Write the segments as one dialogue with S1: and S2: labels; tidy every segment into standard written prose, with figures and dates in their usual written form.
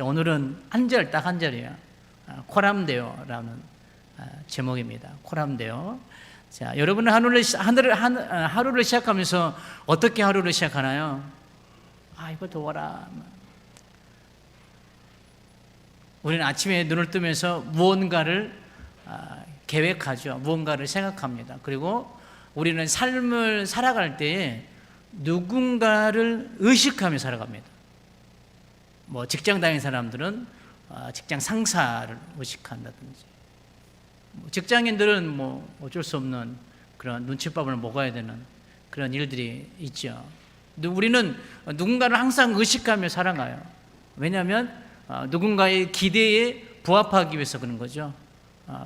S1: 오늘은 한 절, 딱 한 절이에요. 코람데오라는 제목입니다. 코람데오. 자, 여러분은 하루를 시작하면서 어떻게 하루를 시작하나요? 이거 도와라. 우리는 아침에 눈을 뜨면서 무언가를 계획하죠. 무언가를 생각합니다. 그리고 우리는 삶을 살아갈 때에 누군가를 의식하며 살아갑니다. 직장 다니는 사람들은 직장 상사를 의식한다든지, 직장인들은 어쩔 수 없는 그런 눈칫밥을 먹어야 되는 그런 일들이 있죠. 우리는 누군가를 항상 의식하며 살아가요. 왜냐하면 누군가의 기대에 부합하기 위해서 그런 거죠.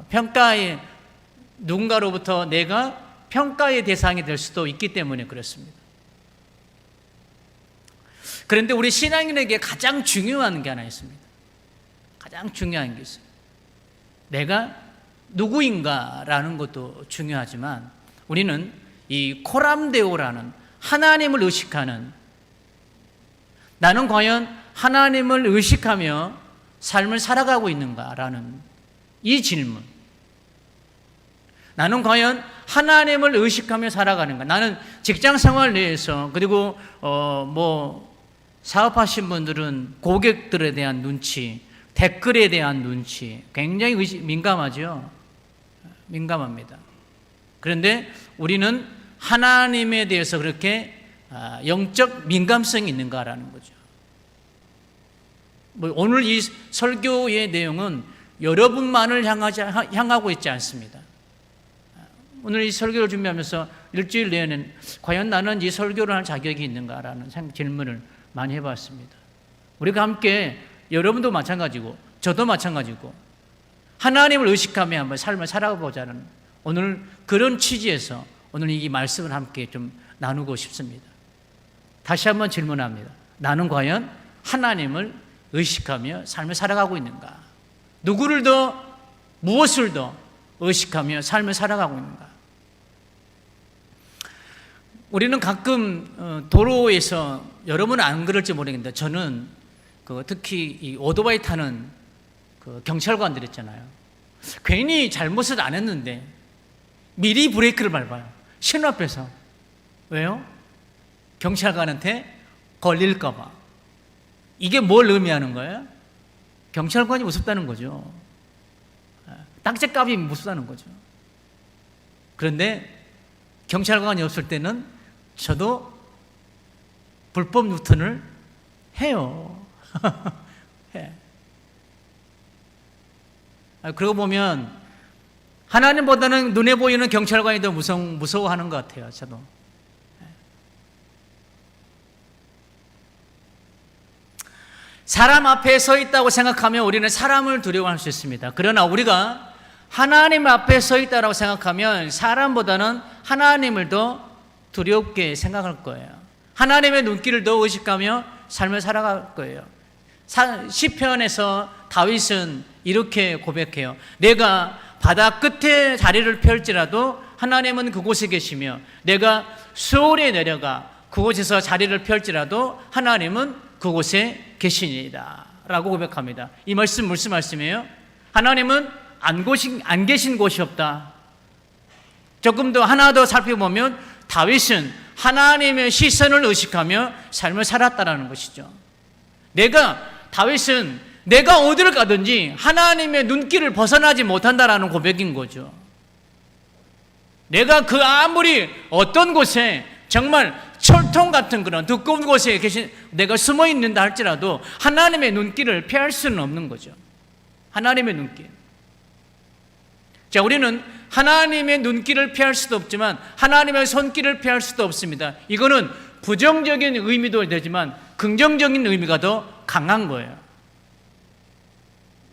S1: 평가에, 누군가로부터 내가 평가의 대상이 될 수도 있기 때문에 그렇습니다. 그런데 우리 신앙인에게 가장 중요한 게 하나 있습니다. 가장 중요한 게 있어요. 내가 누구인가라는 것도 중요하지만 우리는 이 코람데오라는 하나님을 의식하는, 나는 과연 하나님을 의식하며 삶을 살아가고 있는가라는 이 질문, 나는 과연 하나님을 의식하며 살아가는가? 나는 직장 생활 내에서, 그리고 사업하신 분들은 고객들에 대한 눈치, 댓글에 대한 눈치 굉장히 민감하죠. 민감합니다. 그런데 우리는 하나님에 대해서 그렇게 영적 민감성이 있는가라는 거죠. 오늘 이 설교의 내용은 여러분만을 향하고 있지 않습니다. 오늘 이 설교를 준비하면서 일주일 내에는 과연 나는 이 설교를 할 자격이 있는가라는 질문을 많이 해봤습니다. 우리가 함께, 여러분도 마찬가지고 저도 마찬가지고 하나님을 의식하며 한번 삶을 살아보자는 오늘 그런 취지에서 오늘 이 말씀을 함께 좀 나누고 싶습니다. 다시 한번 질문합니다. 나는 과연 하나님을 의식하며 삶을 살아가고 있는가? 누구를 더, 무엇을 더 의식하며 삶을 살아가고 있는가? 우리는 가끔 도로에서, 여러분은 안 그럴지 모르겠는데 저는 특히 이 오토바이 타는 경찰관들 있잖아요. 괜히 잘못을 안 했는데 미리 브레이크를 밟아요. 신호 앞에서. 왜요? 경찰관한테 걸릴까 봐. 이게 뭘 의미하는 거예요? 경찰관이 무섭다는 거죠. 땅째값이 무섭다는 거죠. 그런데 경찰관이 없을 때는 저도 불법 유턴을 해요. 해. 그러고 보면 하나님보다는 눈에 보이는 경찰관이 더 무서워하는 것 같아요. 저도. 사람 앞에 서 있다고 생각하면 우리는 사람을 두려워할 수 있습니다. 그러나 우리가 하나님 앞에 서 있다고 생각하면 사람보다는 하나님을 더 두렵게 생각할 거예요. 하나님의 눈길을 더 의식하며 삶을 살아갈 거예요. 시편에서 다윗은 이렇게 고백해요. 내가 바다 끝에 다리를 펼지라도 하나님은 그곳에 계시며, 내가 수월에 내려가 그곳에서 자리를 펼지라도 하나님은 그곳에 계시니이다 라고 고백합니다. 이 말씀 무슨 말씀이에요? 하나님은 안 계신 곳이 없다. 조금 더 하나 더 살펴보면 다윗은 하나님의 시선을 의식하며 삶을 살았다라는 것이죠. 다윗은 내가 어디를 가든지 하나님의 눈길을 벗어나지 못한다라는 고백인 거죠. 내가 아무리 어떤 곳에, 정말 철통 같은 그런 두꺼운 곳에 내가 숨어 있는다 할지라도 하나님의 눈길을 피할 수는 없는 거죠. 하나님의 눈길. 자, 우리는 하나님의 눈길을 피할 수도 없지만 하나님의 손길을 피할 수도 없습니다. 이거는 부정적인 의미도 되지만 긍정적인 의미가 더 강한 거예요.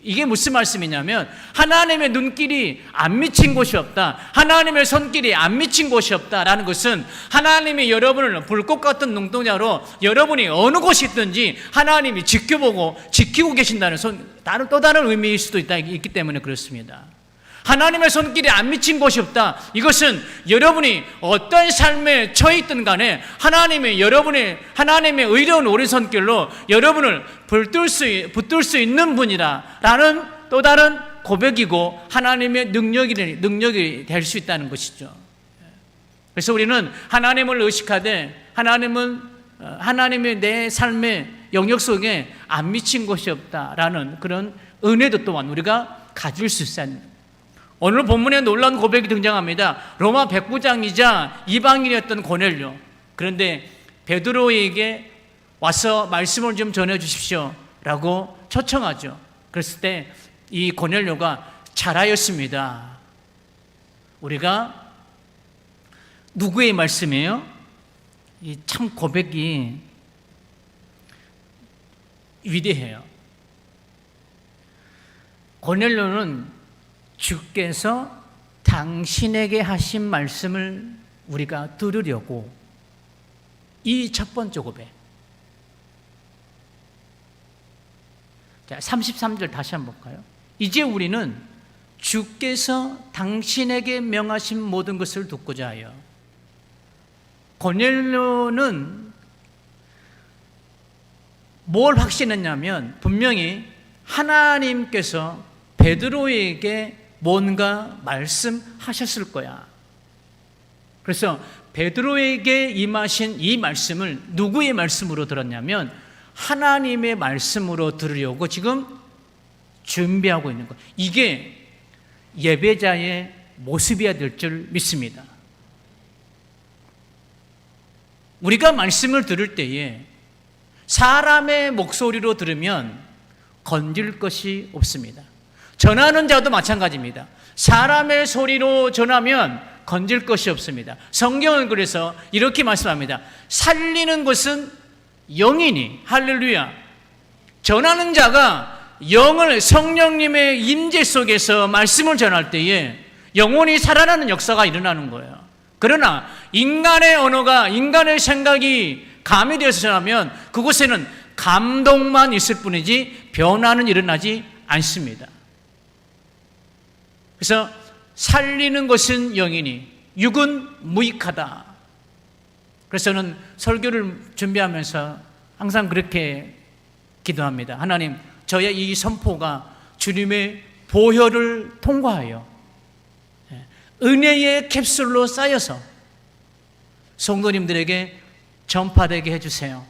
S1: 이게 무슨 말씀이냐면 하나님의 눈길이 안 미친 곳이 없다, 하나님의 손길이 안 미친 곳이 없다라는 것은 하나님이 여러분을 불꽃 같은 눈동자로 여러분이 어느 곳에 있든지 하나님이 지켜보고 지키고 계신다는 또 다른 의미일 수도 있기 때문에 그렇습니다. 하나님의 손길이 안 미친 곳이 없다. 이것은 여러분이 어떤 삶에 처해 있든 간에 하나님의 의로운 오른손길로 여러분을 붙들 수 있는 분이라는 또 다른 고백이고 하나님의 능력이 될 수 있다는 것이죠. 그래서 우리는 하나님을 의식하되 하나님의 내 삶의 영역 속에 안 미친 것이 없다라는 그런 은혜도 또한 우리가 가질 수 있어야 합니다. 오늘 본문에 놀라운 고백이 등장합니다. 로마 백부장이자 이방인이었던 고넬료. 그런데 베드로에게 와서 말씀을 좀 전해 주십시오 라고 초청하죠. 그랬을 때 이 고넬료가 잘하였습니다. 우리가 누구의 말씀이에요? 이 참 고백이 위대해요. 고넬료는 주께서 당신에게 하신 말씀을 우리가 들으려고, 이 첫 번째 고백. 자, 33절 다시 한번 볼까요? 이제 우리는 주께서 당신에게 명하신 모든 것을 듣고자 하여. 고넬료는 뭘 확신했냐면 분명히 하나님께서 베드로에게 뭔가 말씀하셨을 거야. 그래서 베드로에게 임하신 이 말씀을 누구의 말씀으로 들었냐면 하나님의 말씀으로 들으려고 지금 준비하고 있는 것. 이게 예배자의 모습이어야 될 줄 믿습니다. 우리가 말씀을 들을 때에 사람의 목소리로 들으면 건질 것이 없습니다. 전하는 자도 마찬가지입니다. 사람의 소리로 전하면 건질 것이 없습니다. 성경은 그래서 이렇게 말씀합니다. 살리는 것은 영이니, 할렐루야. 전하는 자가 영을 성령님의 임재 속에서 말씀을 전할 때에 영혼이 살아나는 역사가 일어나는 거예요. 그러나 인간의 언어가, 인간의 생각이 가미되어서 전하면 그곳에는 감동만 있을 뿐이지 변화는 일어나지 않습니다. 그래서 살리는 것은 영이니 육은 무익하다. 그래서 저는 설교를 준비하면서 항상 그렇게 기도합니다. 하나님, 저의 이 선포가 주님의 보혈을 통과하여 은혜의 캡슐로 쌓여서 성도님들에게 전파되게 해주세요.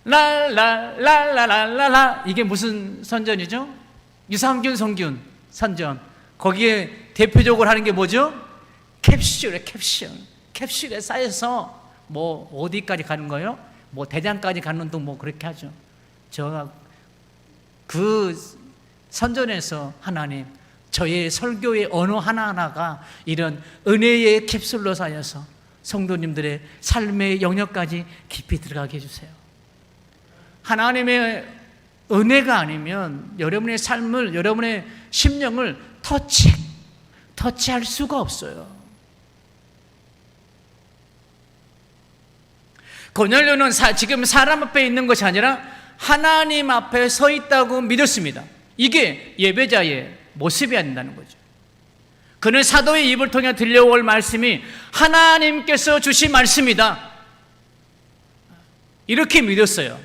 S1: 랄랄랄랄랄랄라, 이게 무슨 선전이죠? 유상균 성균 선전. 거기에 대표적으로 하는 게 뭐죠? 캡슐에 쌓여서 뭐 어디까지 가는 거예요? 뭐 대장까지 가는 동 뭐 그렇게 하죠. 제가 그 선전에서 하나님, 저의 설교의 언어 하나하나가 이런 은혜의 캡슐로 쌓여서 성도님들의 삶의 영역까지 깊이 들어가게 해주세요. 하나님의 은혜가 아니면 여러분의 삶을, 여러분의 심령을 터치할 수가 없어요. 고넬료는 지금 사람 앞에 있는 것이 아니라 하나님 앞에 서 있다고 믿었습니다. 이게 예배자의 모습이어야 된다는 거죠. 그는 사도의 입을 통해 들려올 말씀이 하나님께서 주신 말씀이다, 이렇게 믿었어요.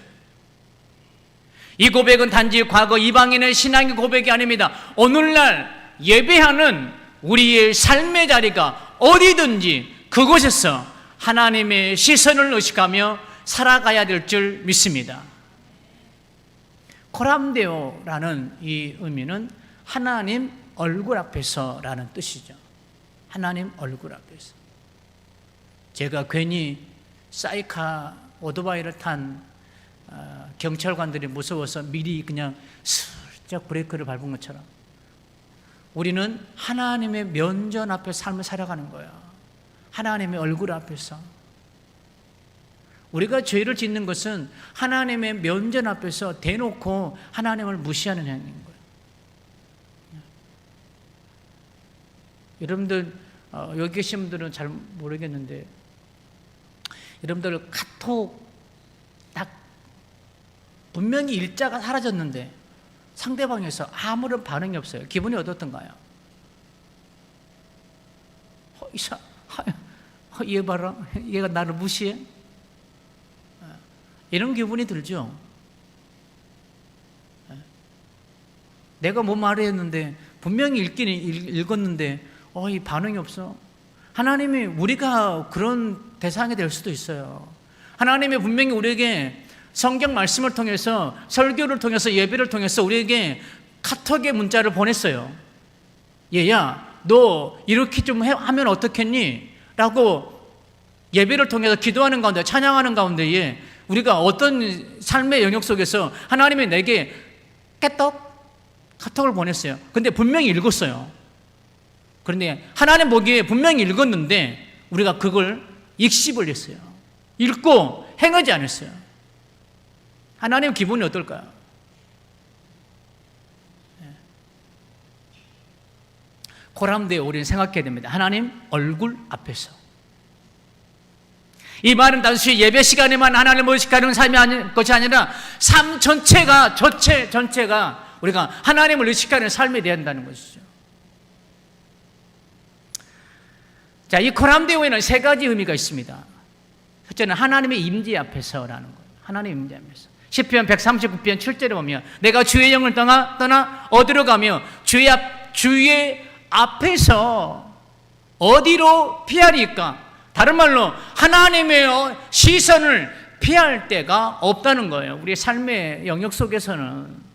S1: 이 고백은 단지 과거 이방인의 신앙의 고백이 아닙니다. 오늘날 예배하는 우리의 삶의 자리가 어디든지 그곳에서 하나님의 시선을 의식하며 살아가야 될 줄 믿습니다. 코람데오라는 이 의미는 하나님 얼굴 앞에서라는 뜻이죠. 하나님 얼굴 앞에서. 제가 괜히 사이카 오토바이를 탄 경찰관들이 무서워서 미리 그냥 슬쩍 브레이크를 밟은 것처럼 우리는 하나님의 면전 앞에 삶을 살아가는 거예요. 하나님의 얼굴 앞에서. 우리가 죄를 짓는 것은 하나님의 면전 앞에서 대놓고 하나님을 무시하는 행위인 거예요. 여러분들 여기 계신 분들은 잘 모르겠는데, 여러분들 카톡 딱 분명히 일자가 사라졌는데 상대방에서 아무런 반응이 없어요. 기분이 어떻던가요? 얘 봐라, 얘가 나를 무시해? 이런 기분이 들죠. 내가 뭐 말했는데 분명히 읽기는 읽었는데 이 반응이 없어. 하나님이 우리가 그런 대상이 될 수도 있어요. 하나님이 분명히 우리에게 성경 말씀을 통해서, 설교를 통해서, 예배를 통해서 우리에게 카톡의 문자를 보냈어요. 얘야, 너 이렇게 좀 하면 어떻겠니? 라고 예배를 통해서 기도하는 가운데, 찬양하는 가운데에 우리가 어떤 삶의 영역 속에서 하나님이 내게 카톡을 보냈어요. 근데 분명히 읽었어요. 그런데 하나님 보기에 분명히 읽었는데 우리가 그걸 익십을 했어요. 읽고 행하지 않았어요. 하나님 기분이 어떨까요? 고람되어 우리는 생각해야 됩니다. 하나님 얼굴 앞에서. 이 말은 단순히 예배 시간에만 하나님을 의식하는 삶이 것이 아니라 삶 전체가 우리가 하나님을 의식하는 삶이 되어야 한다는 것이죠. 자, 이 고람되어에는 세 가지 의미가 있습니다. 첫째는 하나님의 임재 앞에서라는 거예요. 하나님의 임재 앞에서. 시편 139편 7절에 보면 내가 주의 영을 떠나 어디로 가며 주의 앞에서 어디로 피하리까? 다른 말로 하나님의 시선을 피할 데가 없다는 거예요. 우리의 삶의 영역 속에서는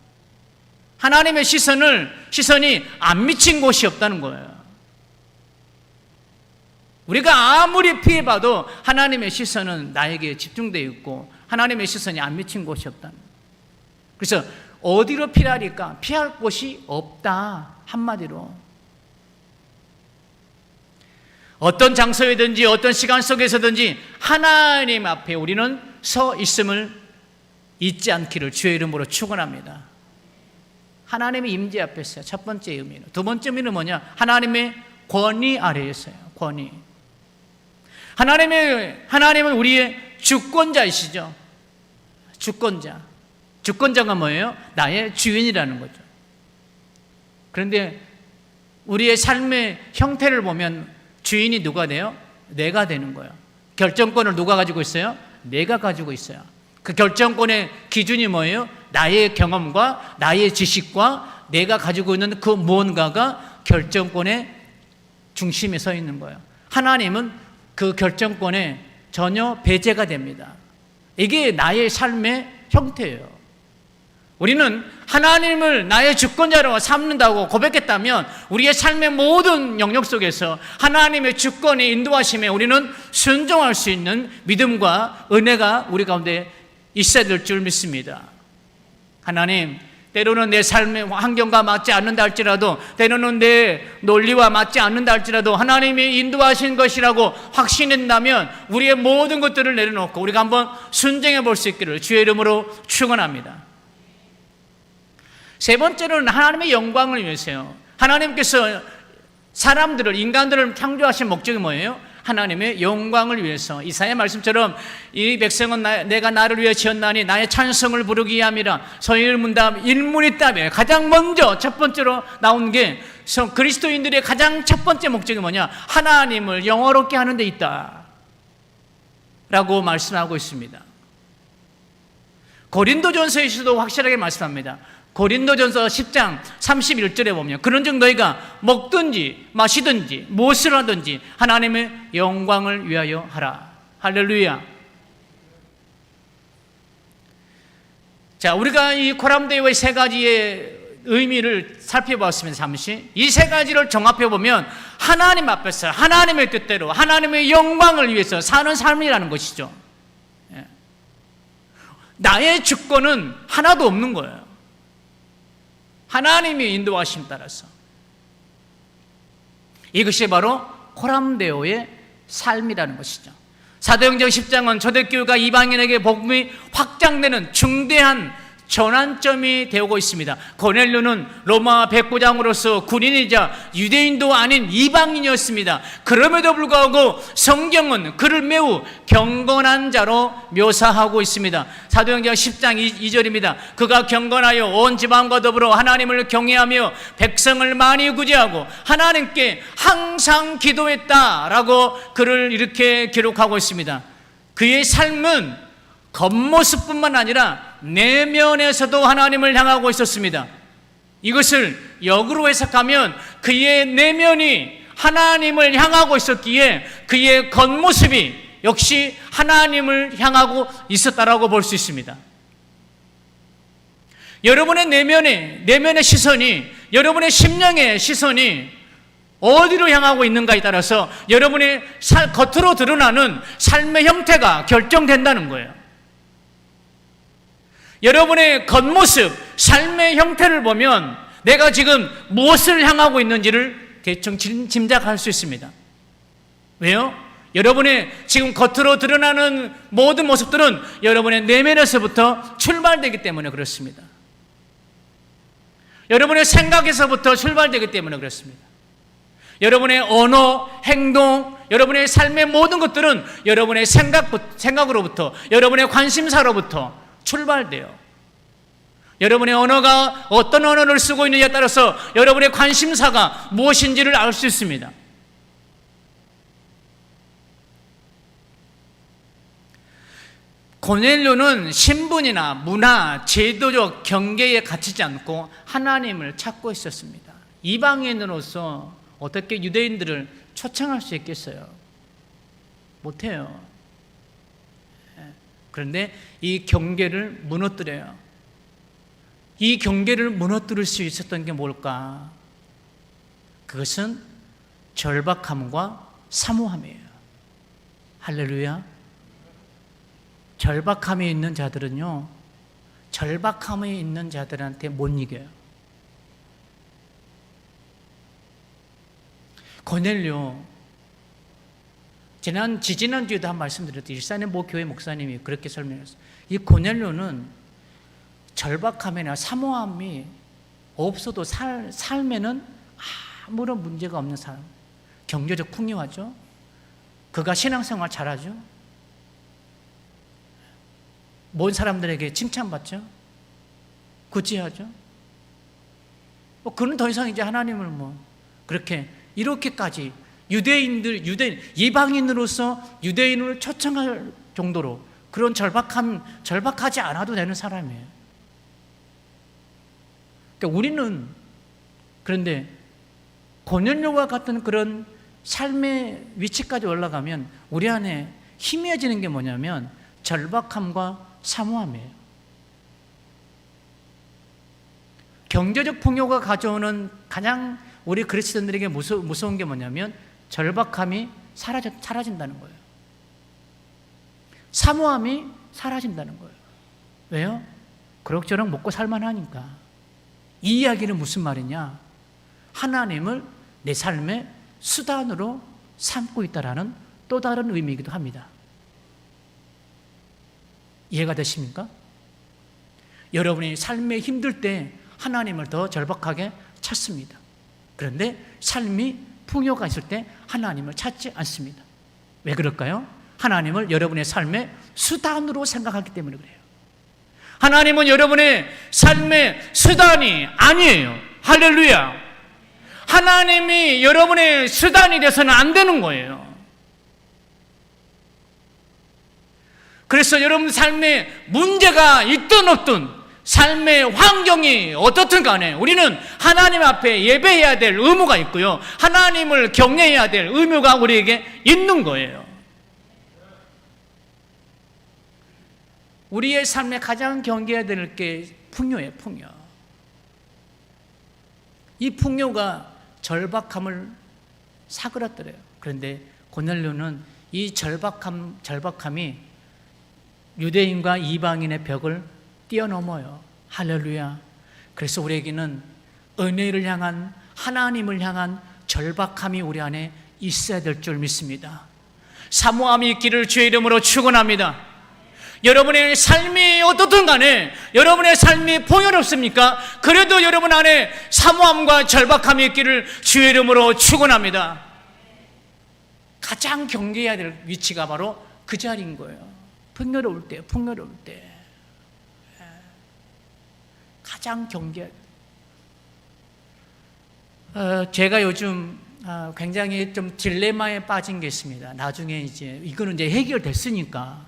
S1: 하나님의 시선이 안 미친 곳이 없다는 거예요. 우리가 아무리 피해봐도 하나님의 시선은 나에게 집중되어 있고 하나님의 시선이 안 미친 곳이 없다는 거예요. 그래서 어디로 피하리까? 피할 곳이 없다. 한마디로. 어떤 장소에든지 어떤 시간 속에서든지 하나님 앞에 우리는 서 있음을 잊지 않기를 주의 이름으로 축원합니다. 하나님의 임재 앞에서요. 첫 번째 의미는. 두 번째 의미는 뭐냐? 하나님의 권위 아래에서요. 권위. 하나님은 우리의 주권자이시죠. 주권자가 뭐예요? 나의 주인이라는 거죠. 그런데 우리의 삶의 형태를 보면 주인이 누가 돼요? 내가 되는 거예요. 결정권을 누가 가지고 있어요? 내가 가지고 있어요. 그 결정권의 기준이 뭐예요? 나의 경험과 나의 지식과 내가 가지고 있는 그 무언가가 결정권의 중심에 서 있는 거예요. 하나님은 그 결정권에 전혀 배제가 됩니다. 이게 나의 삶의 형태예요. 우리는 하나님을 나의 주권자로 삼는다고 고백했다면 우리의 삶의 모든 영역 속에서 하나님의 주권의 인도하심에 우리는 순종할 수 있는 믿음과 은혜가 우리 가운데 있어야 될 줄 믿습니다. 하나님, 때로는 내 삶의 환경과 맞지 않는다 할지라도, 때로는 내 논리와 맞지 않는다 할지라도 하나님이 인도하신 것이라고 확신한다면 우리의 모든 것들을 내려놓고 우리가 한번 순종해 볼 수 있기를 주의 이름으로 축원합니다. 세 번째로는 하나님의 영광을 위해서요. 하나님께서 인간들을 창조하신 목적이 뭐예요? 하나님의 영광을 위해서. 이사야 말씀처럼 이 백성은 내가 나를 위해 지었나니 나의 찬성을 부르기 위함이라. 서인을 문답 일문이 답에 가장 먼저 첫 번째로 나온 게 그리스도인들의 가장 첫 번째 목적이 뭐냐? 하나님을 영화롭게 하는 데 있다 라고 말씀하고 있습니다. 고린도전서에서도 확실하게 말씀합니다. 고린도전서 10장 31절에 보면 그런즉 너희가 먹든지 마시든지 무엇을 하든지 하나님의 영광을 위하여 하라. 할렐루야. 자, 우리가 이 고람되어의 세 가지의 의미를 살펴보았습니다. 잠시 이 세 가지를 종합해 보면 하나님 앞에서 하나님의 뜻대로 하나님의 영광을 위해서 사는 삶이라는 것이죠. 나의 주권은 하나도 없는 거예요. 하나님의 인도하심 따라서. 이것이 바로 고람되어의 삶이라는 것이죠. 사도행전 10장은 초대교회가 이방인에게 복음이 확장되는 중대한 전환점이 되고 있습니다. 고넬료는 로마 백부장으로서 군인이자 유대인도 아닌 이방인이었습니다. 그럼에도 불구하고 성경은 그를 매우 경건한 자로 묘사하고 있습니다. 사도행전 10장 2절입니다. 그가 경건하여 온 지방과 더불어 하나님을 경외하며 백성을 많이 구제하고 하나님께 항상 기도했다라고 그를 이렇게 기록하고 있습니다. 그의 삶은 겉모습뿐만 아니라 내면에서도 하나님을 향하고 있었습니다. 이것을 역으로 해석하면 그의 내면이 하나님을 향하고 있었기에 그의 겉모습이 역시 하나님을 향하고 있었다라고 볼 수 있습니다. 여러분의 내면의 시선이, 여러분의 심령의 시선이 어디로 향하고 있는가에 따라서 여러분의 겉으로 드러나는 삶의 형태가 결정된다는 거예요. 여러분의 겉모습, 삶의 형태를 보면 내가 지금 무엇을 향하고 있는지를 대충 짐작할 수 있습니다. 왜요? 여러분의 지금 겉으로 드러나는 모든 모습들은 여러분의 내면에서부터 출발되기 때문에 그렇습니다. 여러분의 생각에서부터 출발되기 때문에 그렇습니다. 여러분의 언어, 행동, 여러분의 삶의 모든 것들은 여러분의 생각으로부터, 여러분의 관심사로부터 출발돼요. 여러분의 언어가 어떤 언어를 쓰고 있느냐에 따라서 여러분의 관심사가 무엇인지를 알 수 있습니다. 고넬료는 신분이나 문화, 제도적 경계에 갇히지 않고 하나님을 찾고 있었습니다. 이방인으로서 어떻게 유대인들을 초청할 수 있겠어요? 못해요. 그런데 이 경계를 무너뜨려요. 이 경계를 무너뜨릴 수 있었던 게 뭘까? 그것은 절박함과 사모함이에요. 할렐루야. 절박함이 있는 자들은요, 절박함이 있는 자들한테 못 이겨요. 고넬료, 지지난주에도 한 말씀드렸듯이 일산의 모 교회 목사님이 그렇게 설명했어요. 이 고넬료는 절박함이나 사모함이 없어도 삶에는 아무런 문제가 없는 사람. 경제적 풍요하죠. 그가 신앙생활 잘하죠. 모든 사람들에게 칭찬받죠. 구제하죠. 그는 더 이상 이제 하나님을 그렇게 이렇게까지 이방인으로서 유대인을 초청할 정도로 그런 절박하지 않아도 되는 사람이에요. 그러니까 우리는 그런데 고넬료와 같은 그런 삶의 위치까지 올라가면 우리 안에 희미해지는 게 뭐냐면 절박함과 사모함이에요. 경제적 풍요가 가져오는 가장 우리 그리스도인들에게 무서운 게 뭐냐면 절박함이 사라진다는 거예요. 사모함이 사라진다는 거예요. 왜요? 그럭저럭 먹고 살만하니까. 이 이야기는 무슨 말이냐? 하나님을 내 삶의 수단으로 삼고 있다라는 또 다른 의미이기도 합니다. 이해가 되십니까? 여러분이 삶에 힘들 때 하나님을 더 절박하게 찾습니다. 그런데 삶이 풍요가 있을 때 하나님을 찾지 않습니다. 왜 그럴까요? 하나님을 여러분의 삶의 수단으로 생각하기 때문에 그래요. 하나님은 여러분의 삶의 수단이 아니에요. 할렐루야. 하나님이 여러분의 수단이 돼서는 안 되는 거예요. 그래서 여러분 삶에 문제가 있든 없든 삶의 환경이 어떻든 간에 우리는 하나님 앞에 예배해야 될 의무가 있고요. 하나님을 경외해야 될 의무가 우리에게 있는 거예요. 우리의 삶에 가장 경계해야 될 게 풍요예요, 풍요. 이 풍요가 절박함을 사그라뜨려요. 그런데 고넬료는 이 절박함이 유대인과 이방인의 벽을 뛰어넘어요. 할렐루야. 그래서 우리에게는 은혜를 향한, 하나님을 향한 절박함이 우리 안에 있어야 될 줄 믿습니다. 사모함이 있기를 주의 이름으로 축원합니다. 여러분의 삶이 어떻든 간에 여러분의 삶이 풍요롭습니까? 그래도 여러분 안에 사모함과 절박함이 있기를 주의 이름으로 축원합니다. 가장 경계해야 될 위치가 바로 그 자리인 거예요. 풍요로울 때, 풍요로울 때 가장 경계. 제가 요즘 굉장히 좀 딜레마에 빠진 게 있습니다. 나중에 이제 이거는 이제 해결됐으니까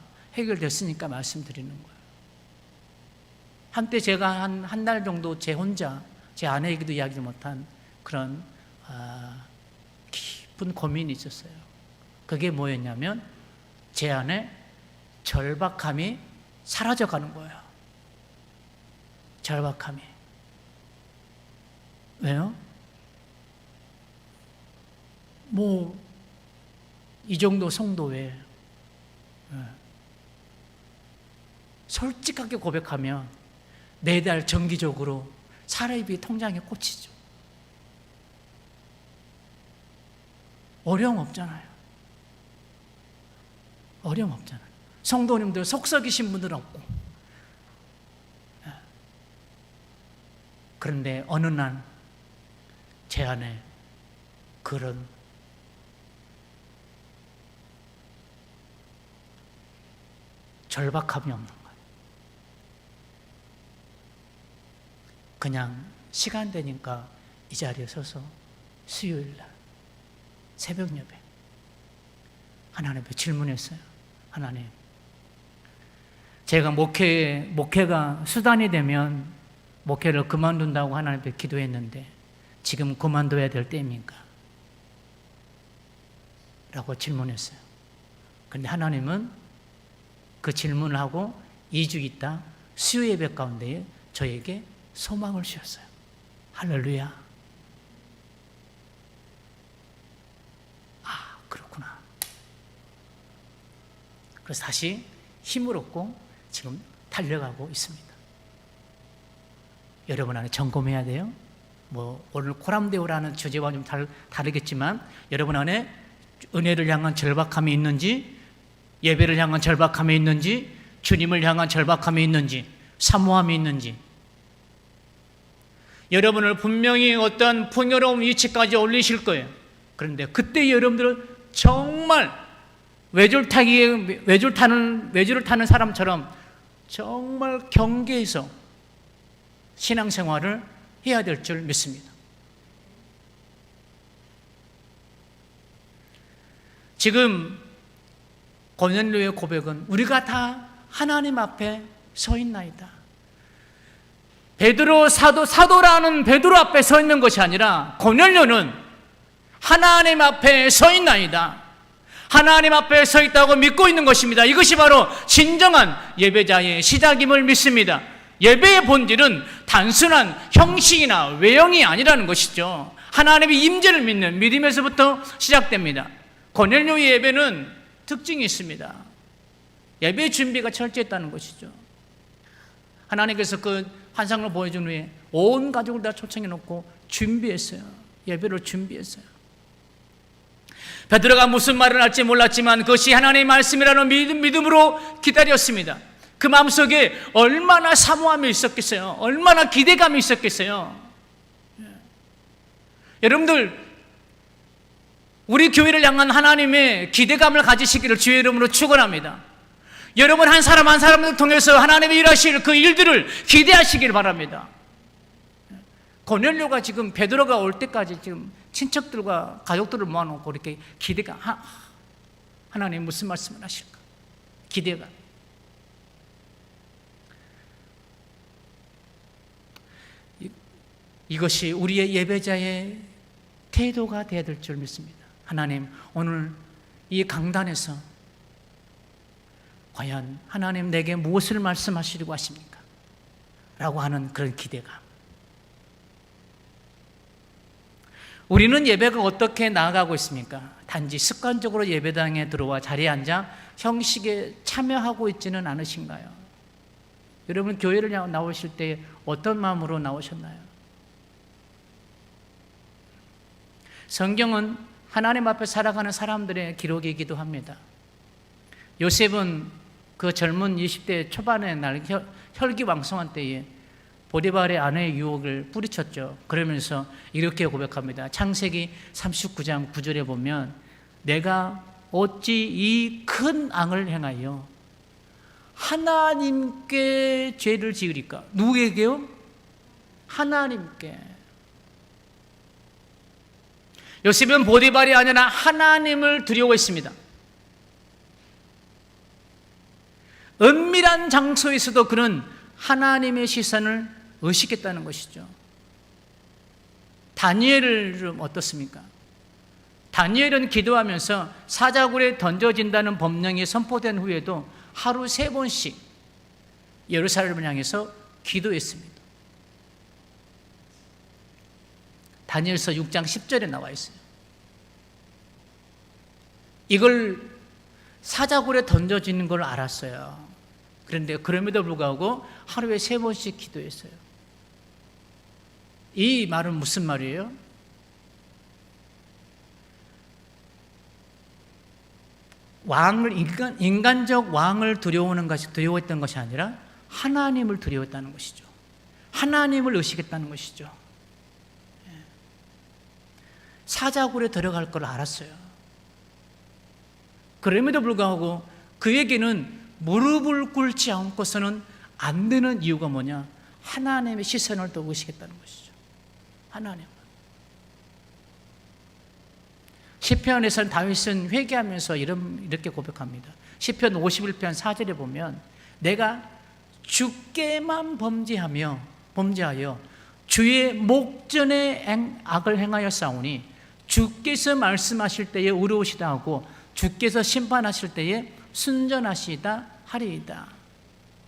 S1: 말씀드리는 거예요. 한때 제가 한 달 정도 제 혼자 제 아내에게도 이야기를 못한 그런 깊은 고민이 있었어요. 그게 뭐였냐면 제 안에 절박함이 사라져가는 거예요. 절박함이. 왜요? 뭐 이 정도 성도에 솔직하게 고백하면 매달 정기적으로 사례비 통장에 꽂히죠. 어려움 없잖아요. 어려움 없잖아요. 성도님들 속 썩이신 분들 없고. 그런데 어느 날 제 안에 그런 절박함이 없는 거예요. 그냥 시간 되니까 이 자리에 서서 수요일날 새벽 예배 하나님께 질문했어요. 하나님, 제가 목회가 수단이 되면 목회를 그만둔다고 하나님께 기도했는데 지금 그만둬야 될 때입니까? 라고 질문했어요. 그런데 하나님은 그 질문을 하고 2주 있다 수요 예배 가운데 저에게 소망을 주셨어요. 할렐루야. 아, 그렇구나. 그래서 다시 힘을 얻고 지금 달려가고 있습니다. 여러분 안에 점검해야 돼요. 뭐 오늘 코람데오라는 주제와 좀 다르겠지만 여러분 안에 은혜를 향한 절박함이 있는지, 예배를 향한 절박함이 있는지, 주님을 향한 절박함이 있는지, 사모함이 있는지. 여러분을 분명히 어떤 풍요로운 위치까지 올리실 거예요. 그런데 그때 여러분들은 정말 외줄 타는 사람처럼 정말 경계해서 신앙생활을 해야 될 줄 믿습니다. 지금 고넬료의 고백은 우리가 다 하나님 앞에 서 있나이다. 베드로 사도라는 베드로 앞에 서 있는 것이 아니라 고넬료는 하나님 앞에 서 있나이다. 하나님 앞에 서 있다고 믿고 있는 것입니다. 이것이 바로 진정한 예배자의 시작임을 믿습니다. 예배의 본질은 단순한 형식이나 외형이 아니라는 것이죠. 하나님의 임재를 믿는 믿음에서부터 시작됩니다. 고넬료의 예배는 특징이 있습니다. 예배 준비가 철저했다는 것이죠. 하나님께서 그 환상을 보여준 후에 온 가족을 다 초청해 놓고 준비했어요. 예배를 준비했어요. 베드로가 무슨 말을 할지 몰랐지만 그것이 하나님의 말씀이라는 믿음으로 기다렸습니다. 그 마음속에 얼마나 사모함이 있었겠어요. 얼마나 기대감이 있었겠어요. 여러분들, 우리 교회를 향한 하나님의 기대감을 가지시기를 주의 이름으로 축원합니다. 여러분 한 사람 한 사람을 통해서 하나님이 일하실 그 일들을 기대하시길 바랍니다. 고넬료가 지금 베드로가 올 때까지 지금 친척들과 가족들을 모아놓고 이렇게 기대가, 하나님 무슨 말씀을 하실까? 기대가. 이것이 우리의 예배자의 태도가 되어야 될 줄 믿습니다. 하나님, 오늘 이 강단에서 과연 하나님 내게 무엇을 말씀하시려고 하십니까? 라고 하는 그런 기대감. 우리는 예배가 어떻게 나아가고 있습니까? 단지 습관적으로 예배당에 들어와 자리에 앉아 형식에 참여하고 있지는 않으신가요? 여러분 교회를 나오실 때 어떤 마음으로 나오셨나요? 성경은 하나님 앞에 살아가는 사람들의 기록이기도 합니다. 요셉은 그 젊은 20대 초반의 날 혈기왕성한 때에 보디발의 아내의 유혹을 뿌리쳤죠. 그러면서 이렇게 고백합니다. 창세기 39장 9절에 보면 내가 어찌 이 큰 악을 행하여 하나님께 죄를 지으리까? 누구에게요? 하나님께. 요셉은 보디발이 아니라 하나님을 두려워했습니다. 은밀한 장소에서도 그는 하나님의 시선을 의식했다는 것이죠. 다니엘은 어떻습니까? 다니엘은 기도하면서 사자굴에 던져진다는 법령이 선포된 후에도 하루 3번씩 예루살렘을 향해서 기도했습니다. 다니엘서 6장 10절에 나와 있어요. 이걸 사자굴에 던져지는 걸 알았어요. 그런데 그럼에도 불구하고 하루에 3번씩 기도했어요. 이 말은 무슨 말이에요? 인간적 왕을 두려워했던 것이 아니라 하나님을 두려워했다는 것이죠. 하나님을 의식했다는 것이죠. 사자굴에 들어갈 걸 알았어요. 그럼에도 불구하고 그에게는 무릎을 꿇지 않고서는 안 되는 이유가 뭐냐? 하나님의 시선을 또 의식했다는 것이죠. 하나님. 시편에서는 다윗은 회개하면서 이렇게 고백합니다. 시편 51편 4절에 보면 내가 주께만 범죄하여 주의 목전에 악을 행하여 싸우니 주께서 말씀하실 때에 의로우시다 하고 주께서 심판하실 때에 순전하시다 하리이다.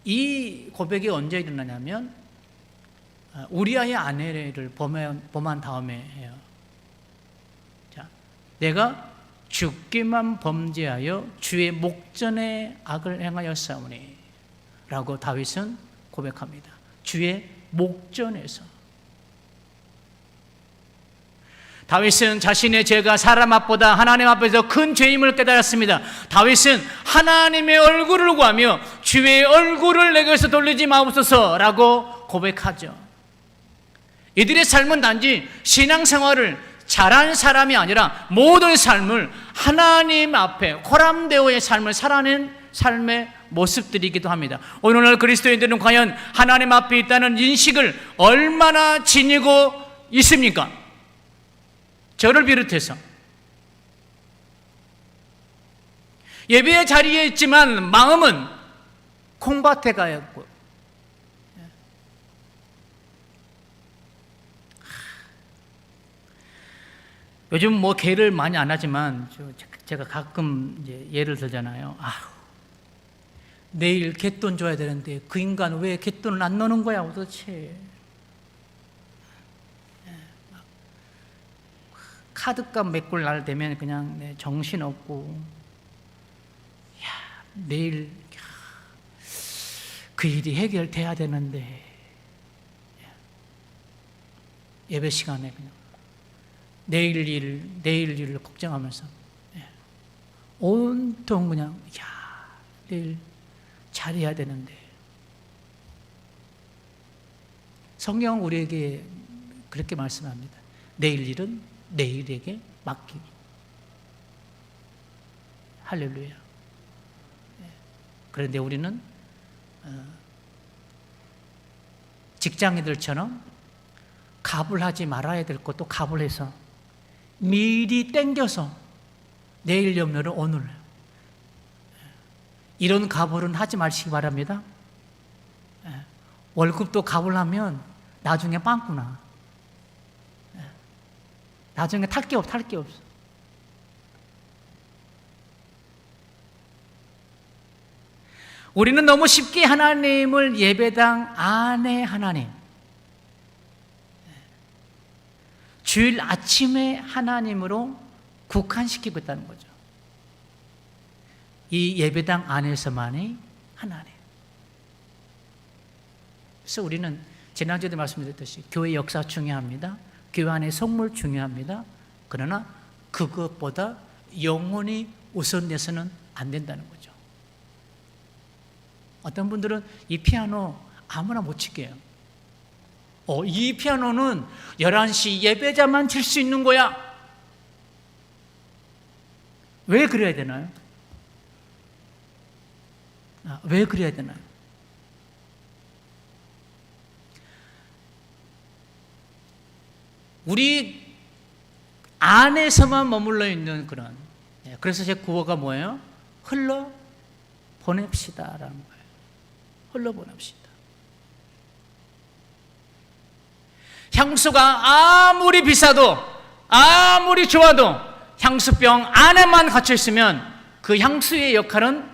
S1: 이 고백이 언제 일어나냐면 우리아의 아내를 범한 다음에 해요. 자, 내가 주께만 범죄하여 주의 목전에 악을 행하여 싸우니 라고 다윗은 고백합니다. 주의 목전에서. 다윗은 자신의 죄가 사람 앞보다 하나님 앞에서 큰 죄임을 깨달았습니다. 다윗은 하나님의 얼굴을 구하며 주의 얼굴을 내게서 돌리지 마옵소서라고 고백하죠. 이들의 삶은 단지 신앙생활을 잘한 사람이 아니라 모든 삶을 하나님 앞에 호람되어의 삶을 살아낸 삶의 모습들이기도 합니다. 오늘날 그리스도인들은 과연 하나님 앞에 있다는 인식을 얼마나 지니고 있습니까? 저를 비롯해서 예배의 자리에 있지만 마음은 콩밭에 가 있고, 요즘 뭐 개를 많이 안 하지만 제가 가끔 이제 예를 들잖아요. 내일 갯돈 줘야 되는데 그 인간 왜 갯돈을 안 넣는 거야 도대체. 카드값 메꿀 날 되면 그냥 정신없고, 내일 그 일이 해결돼야 되는데, 예배 시간에 그냥 내일 일을 걱정하면서 온통 그냥 내일 잘해야 되는데. 성경은 우리에게 그렇게 말씀합니다. 내일 일은 내일에게 맡기기. 할렐루야. 그런데 우리는 직장인들처럼 갑을 하지 말아야 될 것도 갑을 해서 미리 땡겨서 내일 염려를 오늘, 이런 갑을은 하지 마시기 바랍니다. 월급도 갑을 하면 나중에 빵꾸나. 나중에 탈 게 없어. 우리는 너무 쉽게 하나님을 예배당 안에 하나님, 주일 아침에 하나님으로 국한시키고 있다는 거죠. 이 예배당 안에서만이 하나님. 그래서 우리는 지난주에도 말씀드렸듯이 교회 역사 중요합니다. 교회 안의 성물 중요합니다. 그러나 그것보다 영혼이 우선돼서는 안 된다는 거죠. 어떤 분들은 이 피아노 아무나 못 치게 해요. 이 피아노는 11시 예배자만 칠 수 있는 거야. 왜 그래야 되나요? 왜 그래야 되나요? 우리 안에서만 머물러 있는 그런, 그래서 제 구호가 뭐예요? 흘러 보냅시다라는 거예요. 흘러 보냅시다. 향수가 아무리 비싸도 아무리 좋아도 향수병 안에만 갇혀 있으면 그 향수의 역할은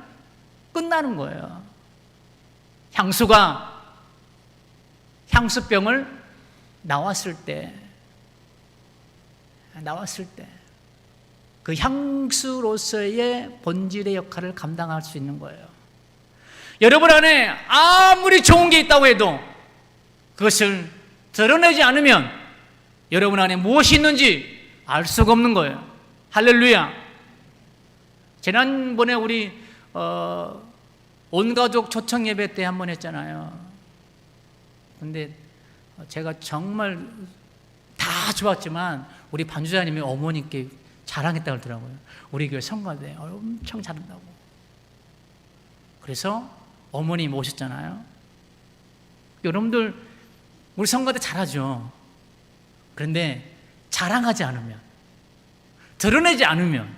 S1: 끝나는 거예요. 향수가 향수병을 나왔을 때 그 향수로서의 본질의 역할을 감당할 수 있는 거예요. 여러분 안에 아무리 좋은 게 있다고 해도 그것을 드러내지 않으면 여러분 안에 무엇이 있는지 알 수가 없는 거예요. 할렐루야. 지난번에 우리 온 가족 초청 예배 때 한 번 했잖아요. 근데 제가 정말 다 좋았지만 우리 반주자님이 어머니께 자랑했다고 그러더라고요. 우리 교회 성가대 엄청 잘한다고. 그래서 어머니 모셨잖아요. 여러분들 우리 성가대 잘하죠. 그런데 자랑하지 않으면, 드러내지 않으면,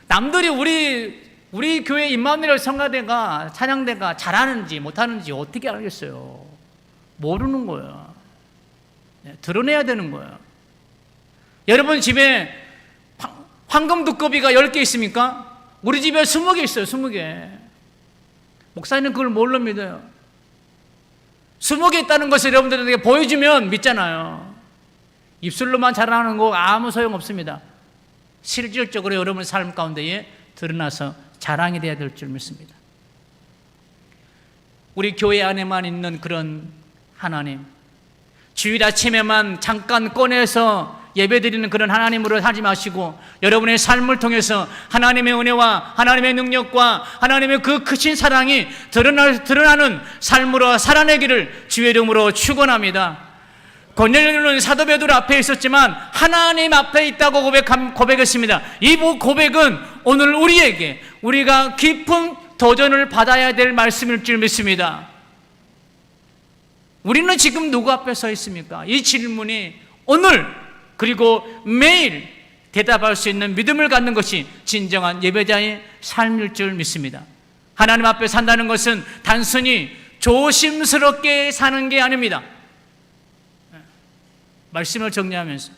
S1: 남들이 우리 교회 임마누엘 성가대가 찬양대가 잘하는지 못하는지 어떻게 알겠어요? 모르는 거예요. 드러내야 되는 거예요. 여러분 집에 황금 두꺼비가 10개 있습니까? 우리 집에 20개 있어요. 20개. 목사님은 그걸 뭘로 믿어요? 20개 있다는 것을 여러분들에게 보여주면 믿잖아요. 입술로만 자랑하는 거 아무 소용없습니다. 실질적으로 여러분 삶 가운데에 드러나서 자랑이 돼야 될 줄 믿습니다. 우리 교회 안에만 있는 그런 하나님, 주일 아침에만 잠깐 꺼내서 예배드리는 그런 하나님으로 하지 마시고 여러분의 삶을 통해서 하나님의 은혜와 하나님의 능력과 하나님의 그 크신 사랑이 드러나는 삶으로 살아내기를 주의 이름으로 축원합니다. 고넬료는 사도 베드로 앞에 있었지만 하나님 앞에 있다고 고백했습니다. 이 고백은 오늘 우리가 깊은 도전을 받아야 될 말씀일 줄 믿습니다. 우리는 지금 누구 앞에 서 있습니까? 이 질문이 오늘 그리고 매일 대답할 수 있는 믿음을 갖는 것이 진정한 예배자의 삶일 줄 믿습니다. 하나님 앞에 산다는 것은 단순히 조심스럽게 사는 게 아닙니다. 말씀을 정리하면서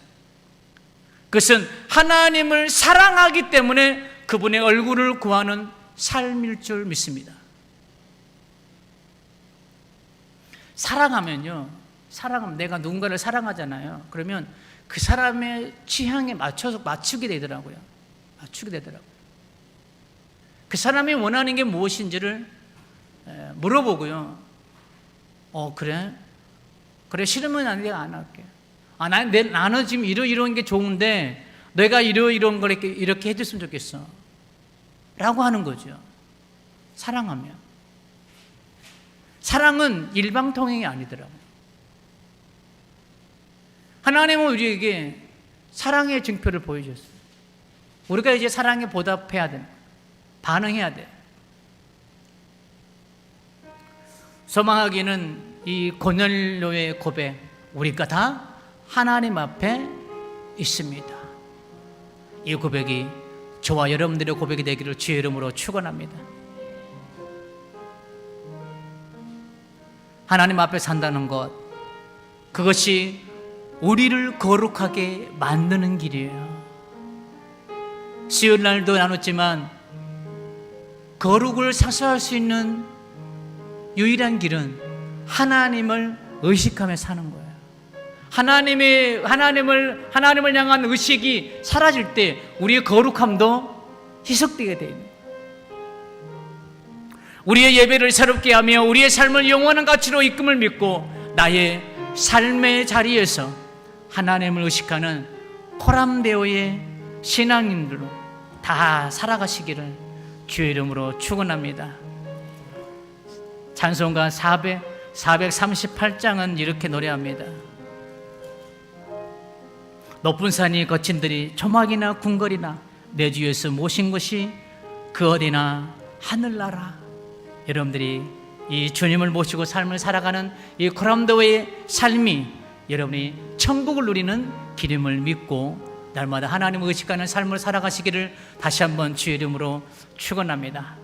S1: 그것은 하나님을 사랑하기 때문에 그분의 얼굴을 구하는 삶일 줄 믿습니다. 사랑하면 내가 누군가를 사랑하잖아요. 그러면 그 사람의 취향에 맞춰서 맞추게 되더라고요. 그 사람이 원하는 게 무엇인지를 물어보고요. 그래 싫으면 내가 안 할게. 나는 지금 이런 게 좋은데 내가 이런 걸 이렇게 해줬으면 좋겠어 라고 하는 거죠. 사랑은 일방통행이 아니더라고요. 하나님은 우리에게 사랑의 증표를 보여주셨어요. 우리가 이제 사랑에 보답해야 돼. 반응해야 돼. 소망하기는 이 고넬료의 고백, 우리가 다 하나님 앞에 있습니다. 이 고백이 저와 여러분들의 고백이 되기를 주의 이름으로 축원합니다. 하나님 앞에 산다는 것, 그것이 우리를 거룩하게 만드는 길이에요. 쉬운 날도 나눴지만 거룩을 사수할 수 있는 유일한 길은 하나님을 의식하며 사는 거예요. 하나님을 향한 의식이 사라질 때 우리의 거룩함도 희석되게 되어 있는 거예요. 우리의 예배를 새롭게 하며 우리의 삶을 영원한 가치로 이끌음을 믿고 나의 삶의 자리에서 하나님을 의식하는 코람데오의 신앙인들로 다 살아가시기를 주의 이름으로 축원합니다. 찬송가 438장은 이렇게 노래합니다. 높은 산이 거친들이 조막이나 궁궐이나 내 주 예수 모신 것이 그 어디나 하늘나라. 여러분들이 이 주님을 모시고 삶을 살아가는 이 고람도의 삶이 여러분이 천국을 누리는 길임을 믿고 날마다 하나님을 의식하는 삶을 살아가시기를 다시 한번 주의 이름으로 축원합니다.